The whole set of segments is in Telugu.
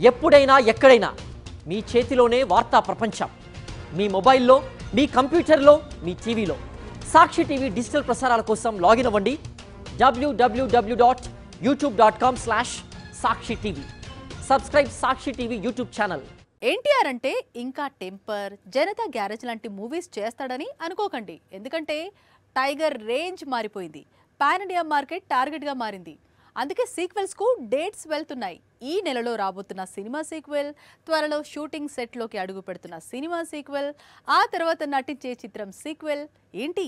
ఎప్పుడైనా ఎక్కడైనా మీ చేతిలోనే వార్తా ప్రపంచం. మీ మొబైల్లో, మీ కంప్యూటర్లో, మీ టీవీలో. సాక్షి టీవీ డిజిటల్ ప్రసారాల కోసం లాగిన్ అవ్వండి www.youtube.com/సాక్షి టీవీ. సబ్స్క్రైబ్ సాక్షి టీవీ యూట్యూబ్ ఛానల్. ఎన్టీఆర్ అంటే ఇంకా టెంపర్, జనతా గ్యారేజ్ లాంటి మూవీస్ చేస్తాడని అనుకోకండి. ఎందుకంటే టైగర్ రేంజ్ మారిపోయింది. పాన్ ఇండియా మార్కెట్ టార్గెట్గా మారింది. అందుకే సీక్వెల్స్కు డేట్స్ వెళ్తున్నాయి. ఈ నెలలో రాబోతున్న సినిమా సీక్వెల్, త్వరలో షూటింగ్ సెట్లోకి అడుగు పెడుతున్న సినిమా సీక్వెల్, ఆ తర్వాత నటించే చిత్రం సీక్వెల్. ఏంటి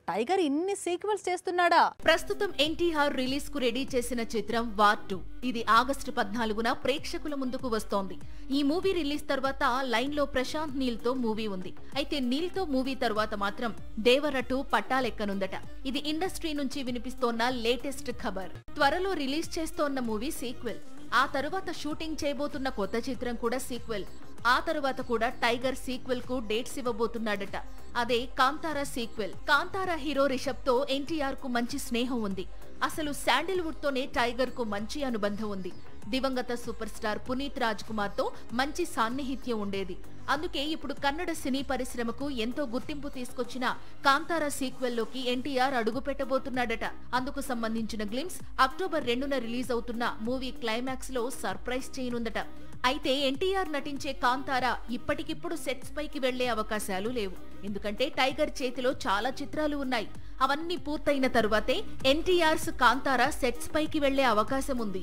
టైగర్ ఇన్ని సీక్వెల్స్ చేస్తున్నాడా? ప్రస్తుతం ఎన్టీఆర్ రిలీజ్ కు రెడీ చేసిన చిత్రం వార్ 2. ఇది ఆగస్టు 14న ప్రేక్షకుల ముందుకు వస్తోంది. ఈ మూవీ రిలీజ్ తర్వాత లైన్ లో ప్రశాంత్ నీల్ తో మూవీ ఉంది. అయితే నీల్ తో మూవీ తర్వాత మాత్రం దేవర 2 పట్టాలెక్కనుందట. ఇది ఇండస్ట్రీ నుంచి వినిపిస్తోన్న లేటెస్ట్ ఖబర్. త్వరలో రిలీజ్ చేస్తోన్న మూవీ సీక్వెల్. ఆ తరువాత షూటింగ్ చేయబోతున్న కొత్త చిత్రం కూడా సీక్వెల్. ఆ తరువాత కూడా టైగర్ సీక్వెల్ కు డేట్స్ ఇవ్వబోతున్నాడట. అదే కాంతారా సీక్వెల్. కాంతారా హీరో రిషబ్ తో ఎన్టీఆర్ కు మంచి స్నేహం ఉంది. అసలు శాండిల్వుడ్ తోనే టైగర్ కు మంచి అనుబంధం ఉంది. దివంగత సూపర్ స్టార్ పునీత్ రాజ్ కుమార్ తో మంచి సాన్నిహిత్యం ఉండేది. అందుకే ఇప్పుడు కన్నడ సినీ పరిశ్రమకు ఎంతో గుర్తింపు తీసుకొచ్చిన కాంతారా సీక్వెల్ లోకి ఎన్టీఆర్ అడుగు పెట్టబోతున్నాడట. అందుకు సంబంధించిన గ్లిమ్స్ అక్టోబర్ 2న రిలీజ్ అవుతున్న మూవీ క్లైమాక్స్ లో సర్ప్రైజ్ చేయనుందట. అయితే ఎన్టీఆర్ నటించే కాంతారా ఇప్పటికిప్పుడు సెట్స్ పైకి వెళ్లే అవకాశాలు లేవు. ఎందుకంటే టైగర్ చేతిలో చాలా చిత్రాలు ఉన్నాయి. అవన్నీ పూర్తయిన తరువాతే ఎన్టీఆర్స్ కాంతారా సెట్స్ పైకి వెళ్లే అవకాశం ఉంది.